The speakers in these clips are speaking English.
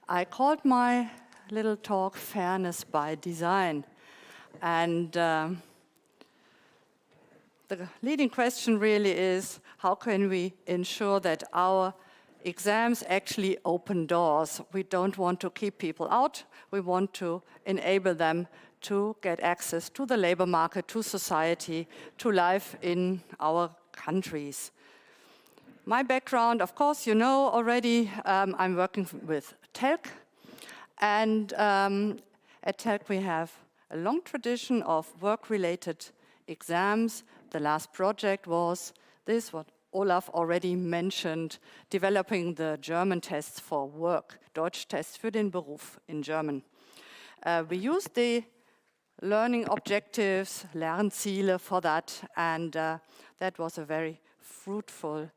I called my little talk Fairness by Design. And the leading question really is, how can we ensure that our exams actually open doors? We don't want to keep people out. We want to enable them to get access to the labor market, to society, to life in our countries. My background, of course, you know already, I'm working with TELC. And at TELC we have a long tradition of work-related exams. The last project was this, what Olaf already mentioned, developing the German tests for work, Deutsch-Tests für den Beruf in German. We used the learning objectives, Lernziele for that, and that was a very fruitful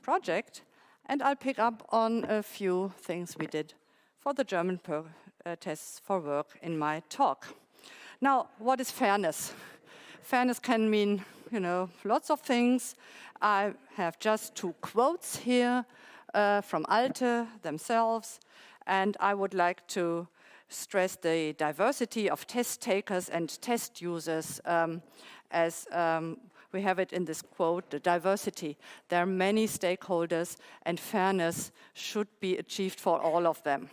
project. And I'll pick up on a few things we did for the German tests for work in my talk. Now, what is fairness? Fairness can mean, lots of things. I have just 2 quotes here from Alte themselves, and I would like to stress the diversity of test takers and test users as we have it in this quote, the diversity. There are many stakeholders and fairness should be achieved for all of them.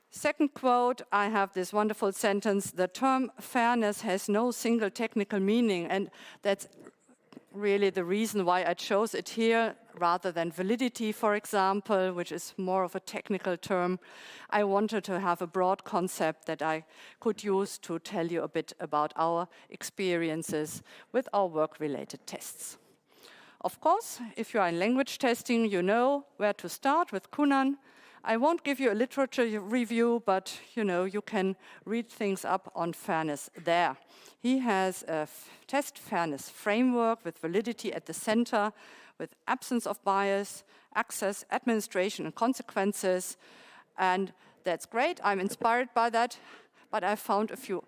Second quote, I have this wonderful sentence, the term fairness has no single technical meaning, and that's really the reason why I chose it here rather than validity, for example, which is more of a technical term. I wanted to have a broad concept that I could use to tell you a bit about our experiences with our work-related tests. Of course, if you are in language testing, you know where to start with Kunan. I won't give you a literature review, but you can read things up on fairness there. He has a test fairness framework with validity at the center, with absence of bias, access, administration, and consequences. And that's great. I'm inspired by that, but I found a few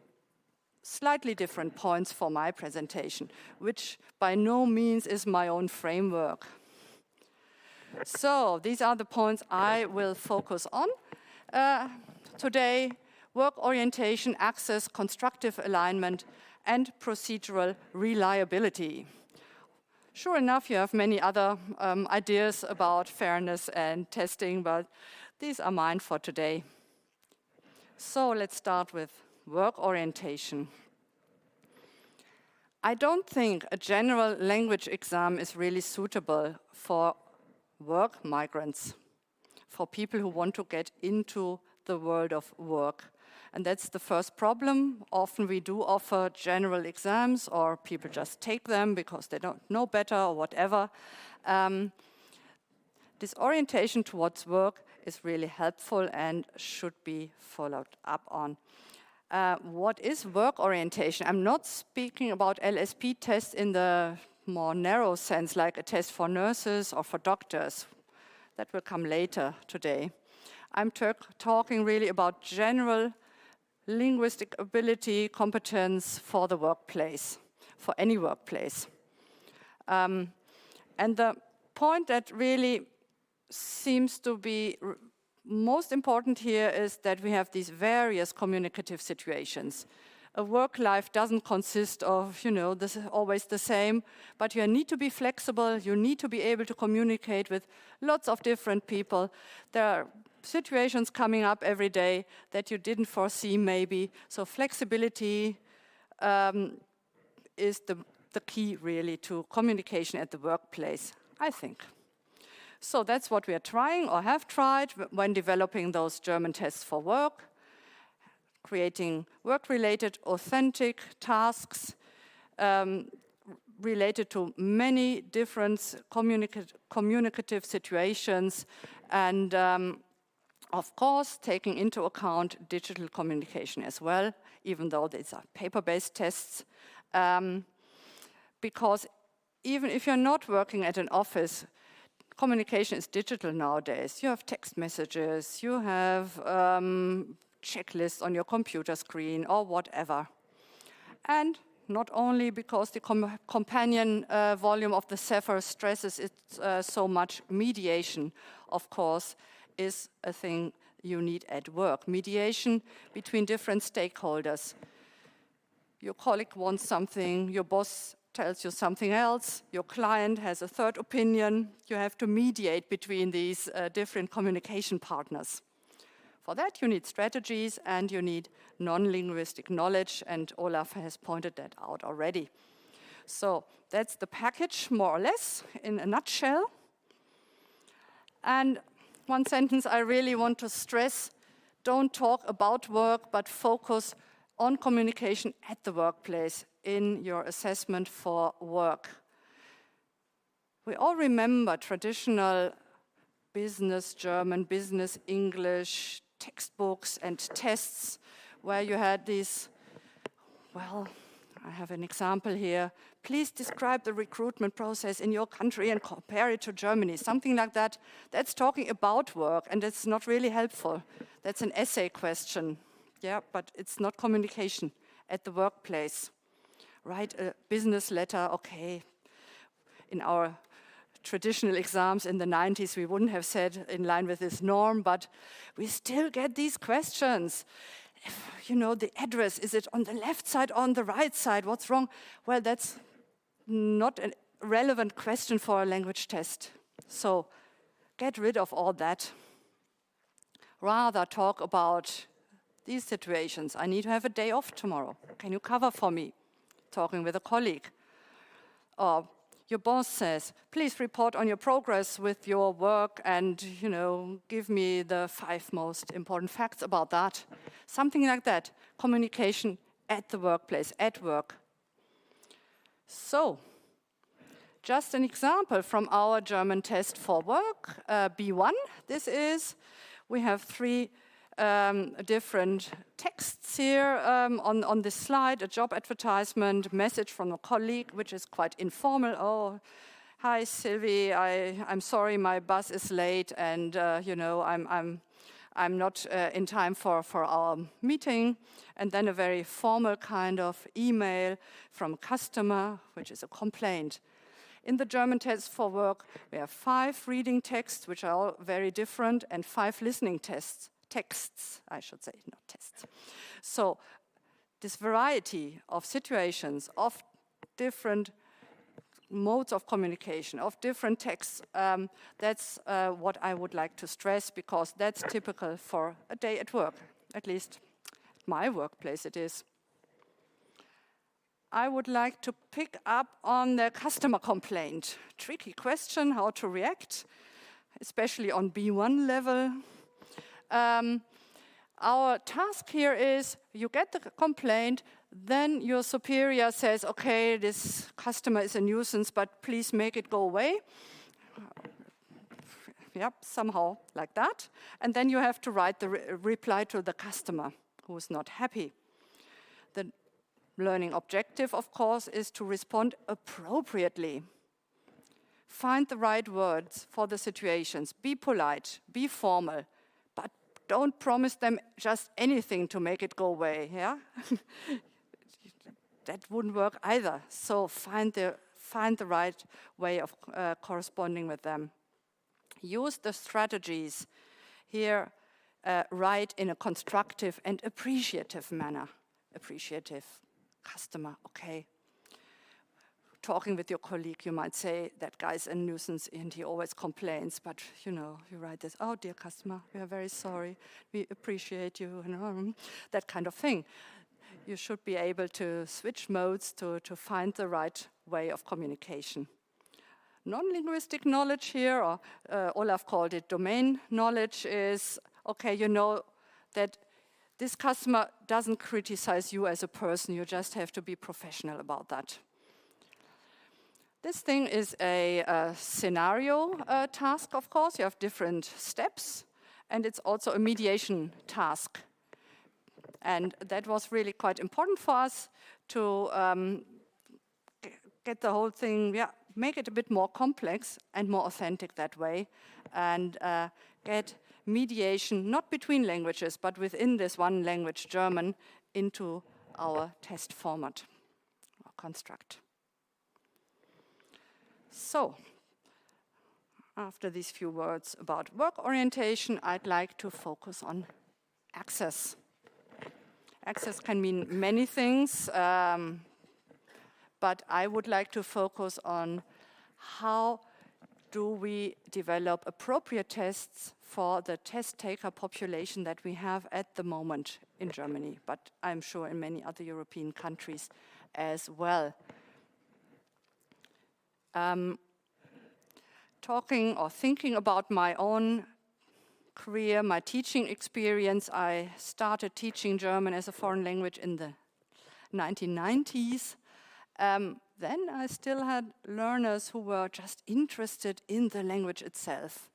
slightly different points for my presentation, which by no means is my own framework. So these are the points I will focus on today: work orientation, access, constructive alignment, and procedural reliability. Sure enough, you have many other ideas about fairness and testing, but these are mine for today. So let's start with work orientation. I don't think a general language exam is really suitable for work migrants, for people who want to get into the world of work. And that's the first problem. Often we do offer general exams, or people just take them because they don't know better or whatever. This orientation towards work is really helpful and should be followed up on. What is work orientation? I'm not speaking about LSP tests in the more narrow sense, like a test for nurses or for doctors. That will come later today. I'm talking really about general linguistic ability, competence for the workplace, for any workplace. And the point that really seems to be most important here is that we have these various communicative situations. A work life doesn't consist of, this is always the same, but you need to be flexible, you need to be able to communicate with lots of different people. There are situations coming up every day that you didn't foresee maybe, so flexibility is the key really to communication at the workplace, I think. So that's what we are trying or have tried when developing those German tests for work. Creating work-related, authentic tasks related to many different communicative situations, and of course, taking into account digital communication as well, even though these are paper-based tests. Because even if you're not working at an office, communication is digital nowadays. You have text messages, you have checklists on your computer screen or whatever. And not only because the companion volume of the CEFR stresses it so much, mediation, of course, is a thing you need at work. Mediation between different stakeholders. Your colleague wants something, your boss tells you something else, your client has a third opinion. You have to mediate between these different communication partners. For that, you need strategies and you need non-linguistic knowledge, and Olaf has pointed that out already. So that's the package, more or less, in a nutshell. And one sentence I really want to stress: don't talk about work, but focus on communication at the workplace in your assessment for work. We all remember traditional business German, business English textbooks and tests where you had these, well, I have an example here. Please describe the recruitment process in your country and compare it to Germany, something like that. That's talking about work, and it's not really helpful. That's an essay question, yeah, but it's not communication at the workplace. Write a business letter, okay. In our traditional exams in the 90s, we wouldn't have said in line with this norm, but we still get these questions. You know, the address, is it on the left side, on the right side, what's wrong? Well, that's not a relevant question for a language test. So get rid of all that. Rather talk about these situations. I need to have a day off tomorrow. Can you cover for me? Talking with a colleague. Or your boss says, please report on your progress with your work and, you know, give me the 5 most important facts about that. Something like that. Communication at the workplace, at work. So, just an example from our German test for work, B1. This is, we have 3 different texts here on this slide, a job advertisement, message from a colleague, which is quite informal. Oh, hi Sylvie, I'm sorry my bus is late, and you know, I'm not in time for our meeting. And then a very formal kind of email from a customer, which is a complaint. In the German test for work, we have 5 reading texts, which are all very different, and 5 listening texts, I should say, not tests. So this variety of situations, of different modes of communication, of different texts, that's what I would like to stress, because that's typical for a day at work, at least at my workplace it is. I would like to pick up on the customer complaint. Tricky question, how to react, especially on B1 level. Our task here is, you get the complaint, then your superior says, okay, this customer is a nuisance, but please make it go away. Yep, somehow like that. And then you have to write the reply to the customer who is not happy. The learning objective, of course, is to respond appropriately. Find the right words for the situations. Be polite, be formal. Don't promise them just anything to make it go away, yeah? That wouldn't work either. So find the right way of corresponding with them. Use the strategies here, write in a constructive and appreciative manner. Appreciative, customer, okay. Talking with your colleague, you might say, that guy's a nuisance and he always complains, but you know, you write this, oh dear customer, we are very sorry, we appreciate you, and that kind of thing. You should be able to switch modes to find the right way of communication. Non-linguistic knowledge here, or Olaf called it domain knowledge, is, okay, you know that this customer doesn't criticize you as a person, you just have to be professional about that. This thing is a scenario task, of course. You have different steps, and it's also a mediation task. And that was really quite important for us to get the whole thing, make it a bit more complex and more authentic that way, and get mediation, not between languages, but within this one language, German, into our test format or construct. So, after these few words about work orientation, I'd like to focus on access. Access can mean many things, but I would like to focus on how do we develop appropriate tests for the test taker population that we have at the moment in Germany, but I'm sure in many other European countries as well. Talking or thinking about my own career, my teaching experience, I started teaching German as a foreign language in the 1990s. Then I still had learners who were just interested in the language itself,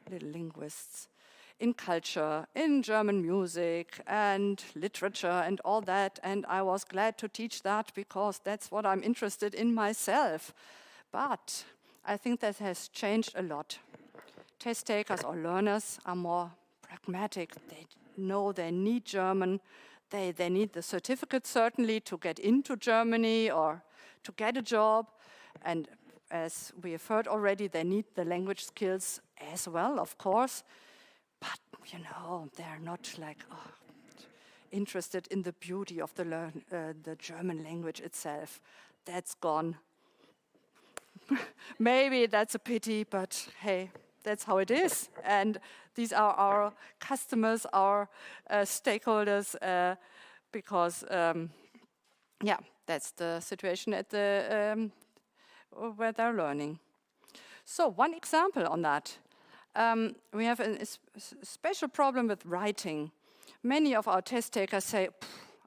little linguists, in culture, in German music and literature and all that. And I was glad to teach that because that's what I'm interested in myself. But I think that has changed a lot. Test takers or learners are more pragmatic. They know they need German. They need the certificate certainly to get into Germany or to get a job. And as we have heard already, they need the language skills as well, of course. But, you know, they're not like interested in the beauty of the German language itself. That's gone. Maybe that's a pity, but hey, that's how it is. And these are our customers, our stakeholders, because, yeah, that's the situation at the where they're learning. So one example on that. We have a special problem with writing. Many of our test takers say,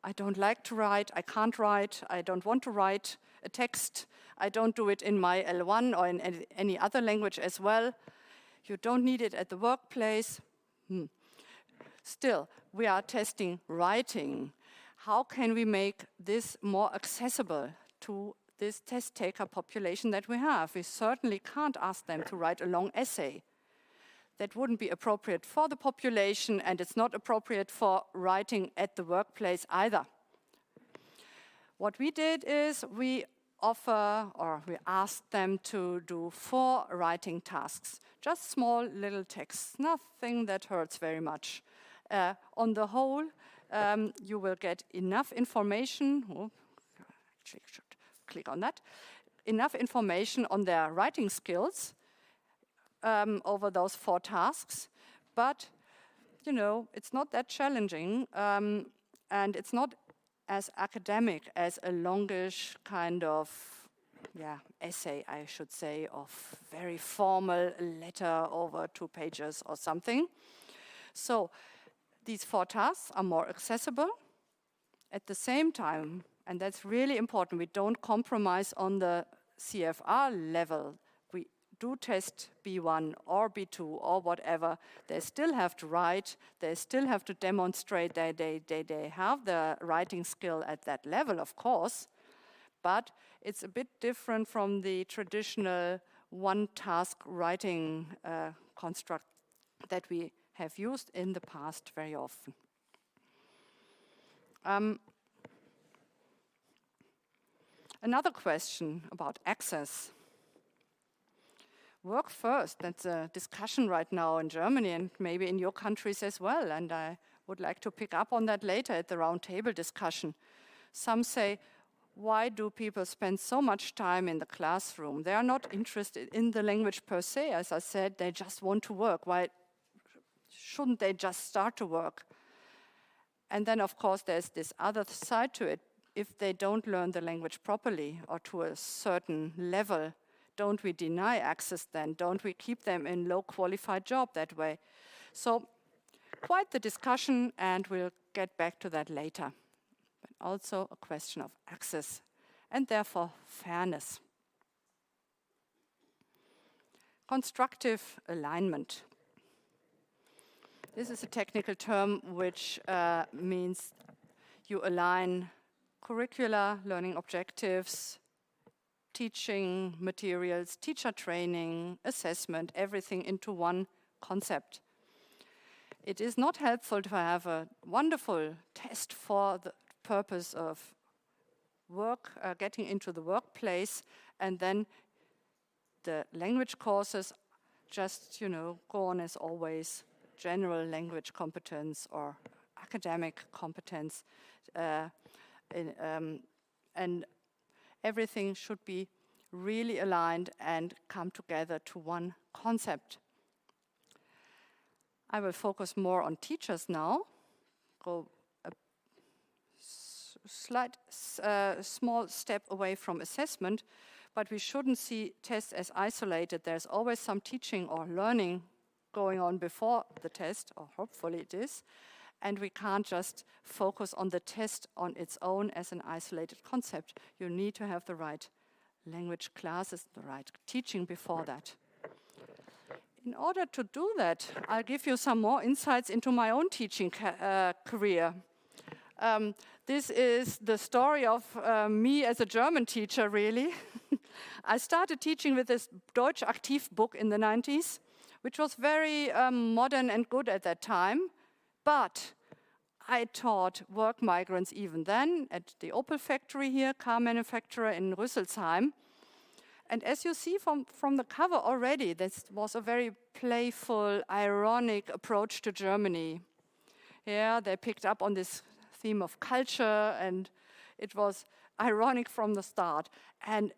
I don't like to write, I can't write, I don't want to write a text, I don't do it in my L1 or in any other language as well. You don't need it at the workplace. Still, we are testing writing. How can we make this more accessible to this test taker population that we have? We certainly can't ask them to write a long essay. That wouldn't be appropriate for the population, and it's not appropriate for writing at the workplace either. What we did is we asked them to do 4 writing tasks, just small little texts, nothing that hurts very much. On the whole, you will get enough information. Actually, I should click on that. Enough information on their writing skills over those 4 tasks, but you know, it's not that challenging, and it's not as academic as a longish kind of essay, I should say, of very formal letter over 2 pages or something. So these 4 tasks are more accessible. At the same time, and that's really important, we don't compromise on the CEFR level. We do test B1 or B2 or whatever. They still have to write, they still have to demonstrate they have the writing skill at that level, of course, but it's a bit different from the traditional one-task writing construct that we have used in the past very often. Another question about access. Work first, that's a discussion right now in Germany and maybe in your countries as well, and I would like to pick up on that later at the roundtable discussion. Some say, why do people spend so much time in the classroom? They are not interested in the language per se, as I said, they just want to work. Why shouldn't they just start to work? And then, of course, there's this other side to it. If they don't learn the language properly or to a certain level, don't we deny access then? Don't we keep them in low qualified job that way? So quite the discussion, and we'll get back to that later. But also a question of access and therefore fairness. Constructive alignment. This is a technical term which means you align curricula, learning objectives, teaching materials, teacher training, assessment, everything into one concept. It is not helpful to have a wonderful test for the purpose of work, getting into the workplace, and then the language courses just, go on as always, general language competence or academic competence. And everything should be really aligned and come together to one concept. I will focus more on teachers now. Go a small step away from assessment, but we shouldn't see tests as isolated. There's always some teaching or learning going on before the test, or hopefully it is, and we can't just focus on the test on its own as an isolated concept. You need to have the right language classes, the right teaching before that. In order to do that, I'll give you some more insights into my own teaching career. This is the story of me as a German teacher, really. I started teaching with this Deutsch-Tests book in the 90s, which was very modern and good at that time. But I taught work migrants even then at the Opel factory here, car manufacturer in Rüsselsheim. And as you see from the cover already, this was a very playful, ironic approach to Germany. Yeah, they picked up on this theme of culture, and it was ironic from the start. And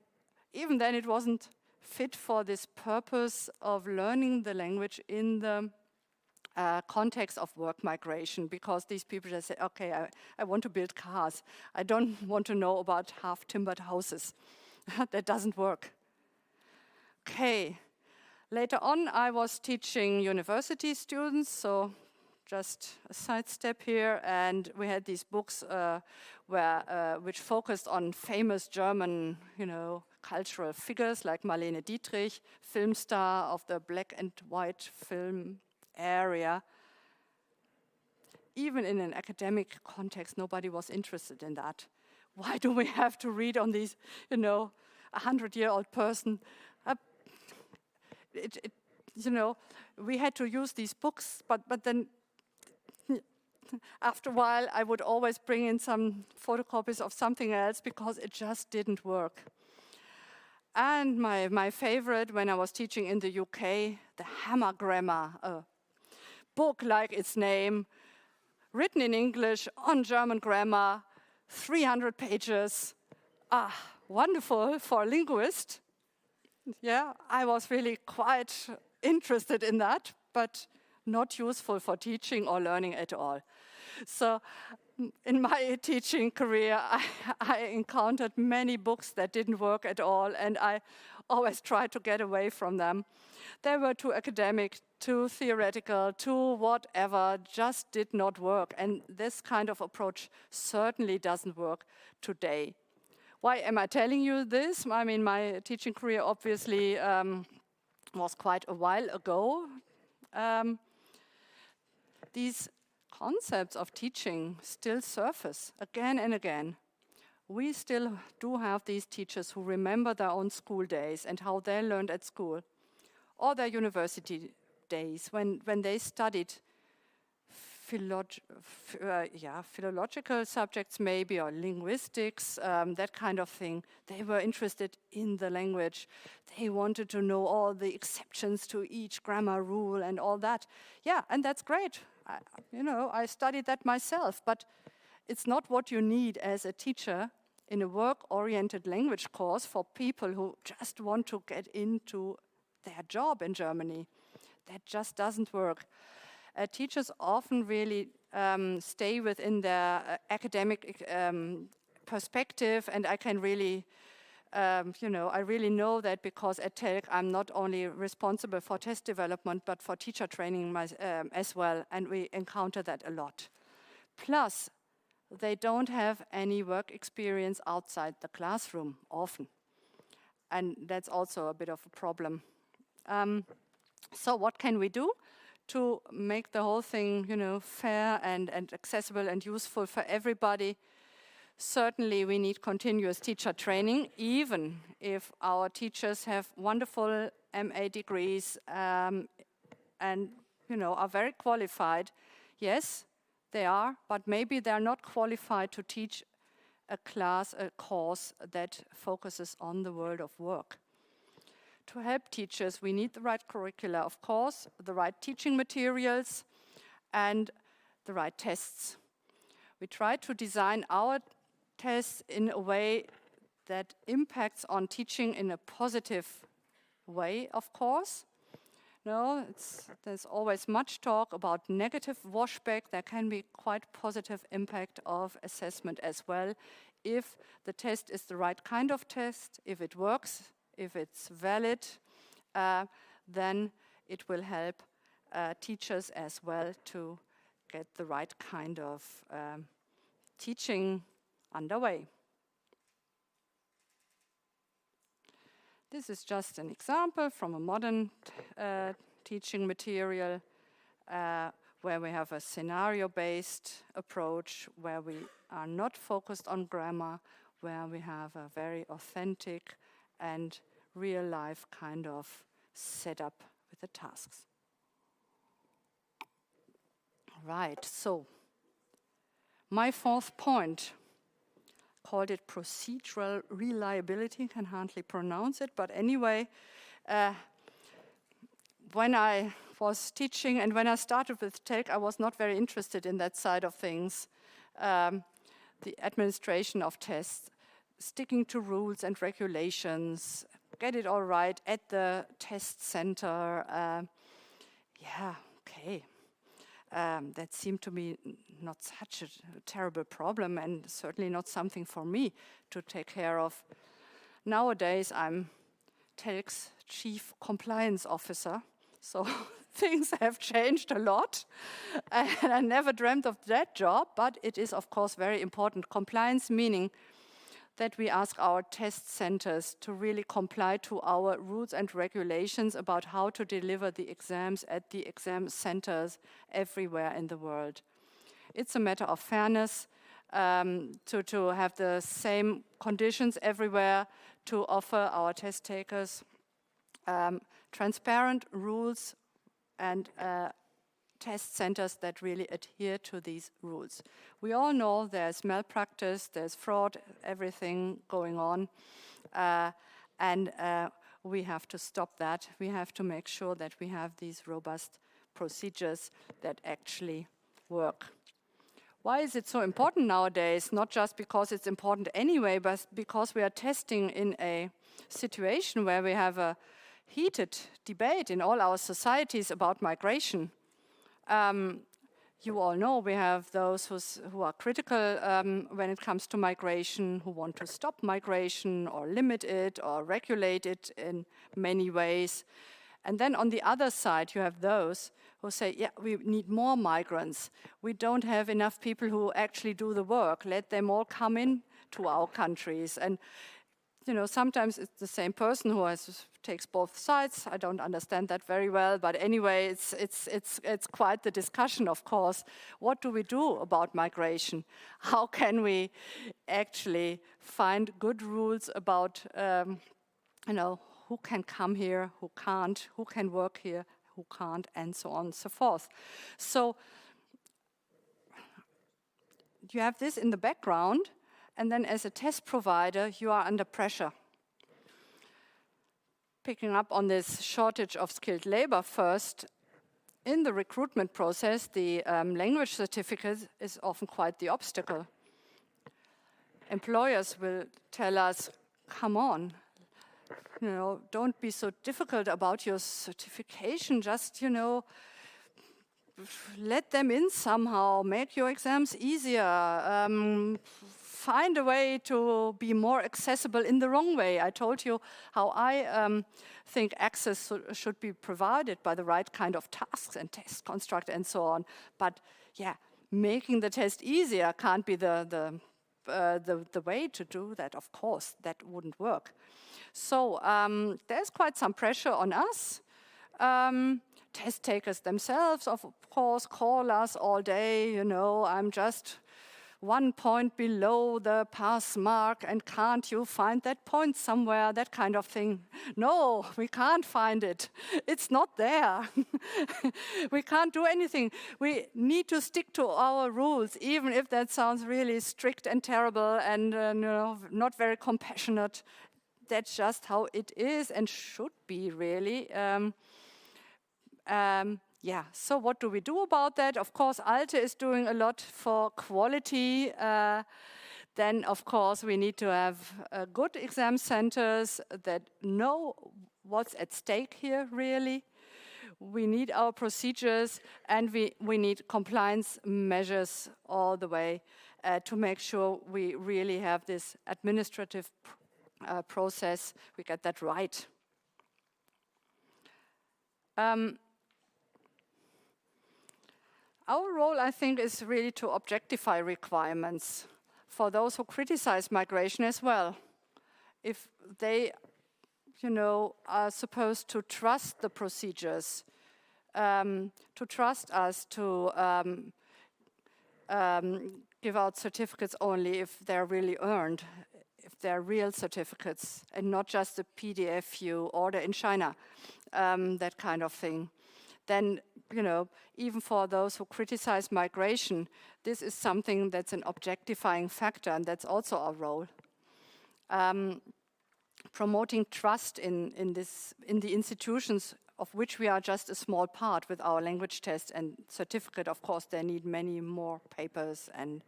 even then, it wasn't fit for this purpose of learning the language in the context of work migration, because these people just say, okay, I want to build cars. I don't want to know about half-timbered houses. That doesn't work. Okay, later on I was teaching university students, so just a sidestep here, and we had these books which focused on famous German, cultural figures like Marlene Dietrich, film star of the black and white film area. Even in an academic context, nobody was interested in that. Why do we have to read on these, 100-year-old person? We had to use these books, but then after a while, I would always bring in some photocopies of something else because it just didn't work. And my favorite, when I was teaching in the UK, the Hammer Grammar, a book like its name, written in English on German grammar, 300 pages. Wonderful for a linguist. Yeah, I was really quite interested in that, but not useful for teaching or learning at all. So in my teaching career, I encountered many books that didn't work at all, and I always tried to get away from them. They were too academic, too theoretical, too whatever, just did not work. And this kind of approach certainly doesn't work today. Why am I telling you this? I mean, my teaching career obviously was quite a while ago. These concepts of teaching still surface again and again. We still do have these teachers who remember their own school days and how they learned at school, or their university days when they studied philological subjects maybe, or linguistics, that kind of thing. They were interested in the language. They wanted to know all the exceptions to each grammar rule and all that. Yeah, and that's great. I studied that myself, but it's not what you need as a teacher in a work-oriented language course for people who just want to get into their job in Germany. That just doesn't work. Teachers often really stay within their academic perspective, and I can really, I really know that because at TELC I'm not only responsible for test development, but for teacher training as well, and we encounter that a lot. Plus, they don't have any work experience outside the classroom often, and that's also a bit of a problem. So what can we do to make the whole thing, fair and accessible and useful for everybody? Certainly we need continuous teacher training, even if our teachers have wonderful MA degrees and are very qualified. Yes, they are, but maybe they're not qualified to teach a course that focuses on the world of work. to help teachers, we need the right curricula, of course, the right teaching materials, and the right tests. We try to design our tests in a way that impacts on teaching in a positive way, of course. No, there's always much talk about negative washback. There can be quite positive impact of assessment as well. If the test is the right kind of test, if it works, if it's valid, then it will help teachers as well to get the right kind of teaching underway. This is just an example from a modern teaching material where we have a scenario-based approach, where we are not focused on grammar, where we have a very authentic and real-life kind of setup with the tasks. Right, so my fourth point, called it procedural reliability, can hardly pronounce it, but anyway, when I was teaching and when I started with TELC, I was not very interested in that side of things. The administration of tests, sticking to rules and regulations, get it all right at the test center. Yeah, okay. That seemed to me not such a terrible problem, and certainly not something for me to take care of. Nowadays, I'm TELC's chief compliance officer, so things have changed a lot, and I never dreamt of that job, but it is, of course, very important. Compliance meaning that we ask our test centers to really comply to our rules and regulations about how to deliver the exams at the exam centers everywhere in the world. It's a matter of fairness to have the same conditions everywhere, to offer our test takers transparent rules and test centers that really adhere to these rules. We all know there's malpractice, there's fraud, everything going on, and we have to stop that. We have to make sure that we have these robust procedures that actually work. Why is it so important nowadays? Not just because it's important anyway, but because we are testing in a situation where we have a heated debate in all our societies about migration. You all know we have those who are critical when it comes to migration, who want to stop migration or limit it or regulate it in many ways. And then on the other side, you have those who say, yeah, we need more migrants. We don't have enough people who actually do the work. Let them all come in to our countries. And you know, sometimes it's the same person who takes both sides. I don't understand that very well, but anyway, it's quite the discussion, of course. What do we do about migration? How can we actually find good rules about, who can come here, who can't, who can work here, who can't, and so on and so forth. So you have this in the background. And then as a test provider, you are under pressure. Picking up on this shortage of skilled labor first, in the recruitment process, the language certificate is often quite the obstacle. Employers will tell us, come on, don't be so difficult about your certification, just, let them in somehow, make your exams easier, find a way to be more accessible in the wrong way. I told you how I think access should be provided by the right kind of tasks and test construct and so on. But yeah, making the test easier can't be the way to do that. Of course, that wouldn't work. So there's quite some pressure on us. Test takers themselves, of course, call us all day, I'm just 1 point below the pass mark, and can't you find that point somewhere, that kind of thing. No, we can't find it. It's not there. We can't do anything. We need to stick to our rules, even if that sounds really strict and terrible and not very compassionate. that's just how it is and should be, really. Yeah, so what do we do about that? Of course, ALTE is doing a lot for quality. Then, of course, we need to have good exam centers that know what's at stake here, really. We need our procedures, and we need compliance measures all the way to make sure we really have this administrative process, we get that right. Our role, I think, is really to objectify requirements for those who criticize migration as well. If they, are supposed to trust the procedures, to trust us to give out certificates only if they're really earned, if they're real certificates, and not just a PDF you order in China, that kind of thing. Then, even for those who criticize migration, this is something that's an objectifying factor, and that's also our role. Promoting trust in the institutions of which we are just a small part with our language test and certificate. Of course, they need many more papers and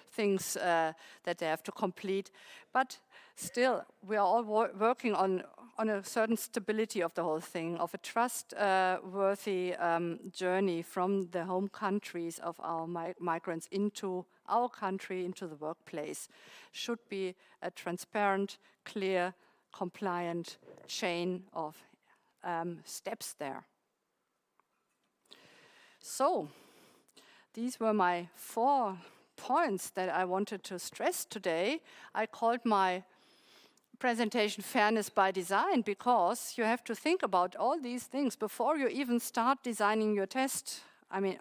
things that they have to complete. But still, we are all working on a certain stability of the whole thing, of a trustworthy journey from the home countries of our migrants into our country, into the workplace. Should be a transparent, clear, compliant chain of steps there. So, these were my 4 points that I wanted to stress today. I called my presentation Fairness by Design because you have to think about all these things before you even start designing your test.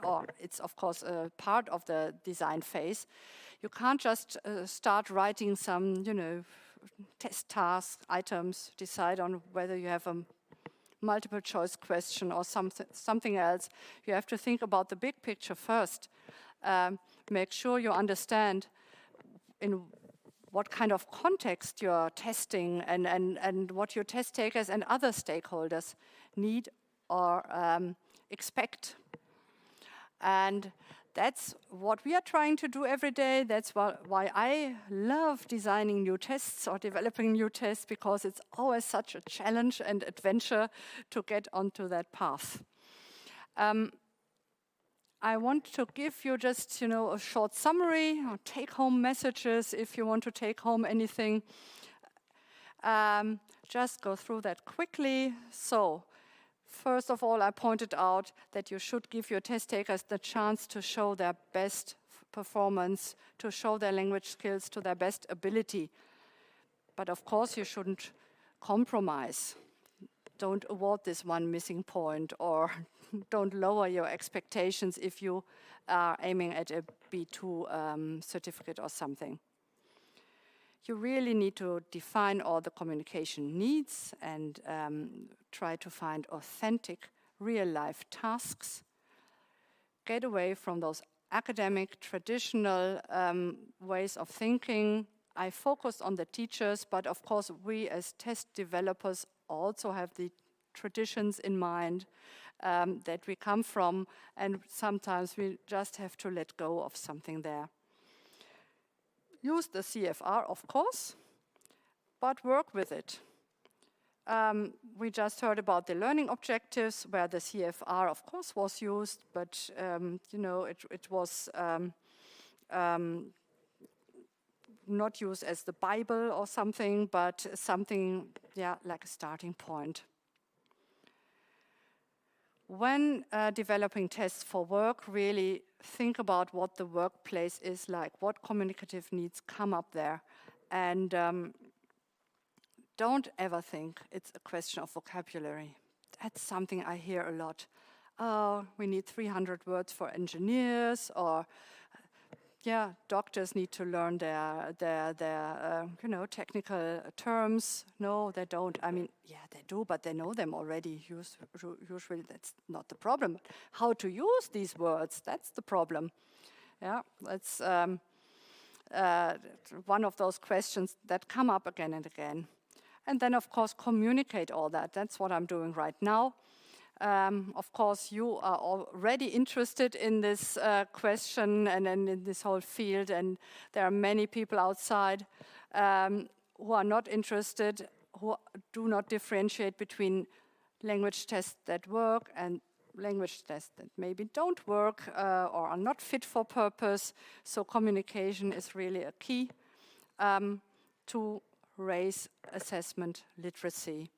Or it's of course a part of the design phase. You can't just start writing some, test tasks, items, decide on whether you have a multiple choice question or something else. You have to think about the big picture first. Make sure you understand in what kind of context you're testing and what your test takers and other stakeholders need or expect. And that's what we are trying to do every day. That's why I love designing new tests or developing new tests, because it's always such a challenge and adventure to get onto that path. I want to give you just, a short summary or take-home messages if you want to take home anything. Just go through that quickly. So, first of all, I pointed out that you should give your test takers the chance to show their best performance, to show their language skills to their best ability. But of course, you shouldn't compromise. Don't award this one missing point, or don't lower your expectations if you are aiming at a B2 certificate or something. You really need to define all the communication needs and try to find authentic, real-life tasks. Get away from those academic, traditional ways of thinking. I focused on the teachers, but of course we as test developers also have the traditions in mind that we come from, and sometimes we just have to let go of something there. Use the CEFR, of course, but work with it. We just heard about the learning objectives, where the CEFR, of course, was used, but it was not used as the Bible or something, but something, like a starting point. When developing tests for work, really think about what the workplace is like, what communicative needs come up there, and don't ever think it's a question of vocabulary. That's something I hear a lot. Oh, we need 300 words for engineers, or doctors need to learn their technical terms. No, they don't. They do, but they know them already. Usually that's not the problem. How to use these words, that's the problem. Yeah, that's one of those questions that come up again and again. And then, of course, communicate all that. That's what I'm doing right now. Of course, you are already interested in this question and in this whole field, and there are many people outside who are not interested, who do not differentiate between language tests that work and language tests that maybe don't work or are not fit for purpose. So communication is really a key to raise assessment literacy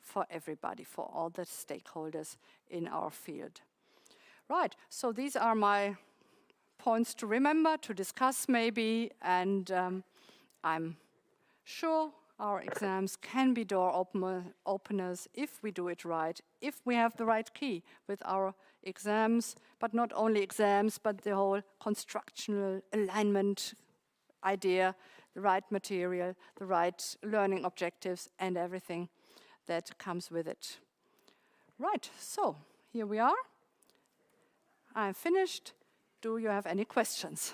for everybody, for all the stakeholders in our field. Right, so these are my points to remember, to discuss maybe, and I'm sure our exams can be door openers if we do it right, if we have the right key with our exams, but not only exams, but the whole constructional alignment idea, the right material, the right learning objectives, and everything that comes with it. Right, so here we are. I'm finished. Do you have any questions?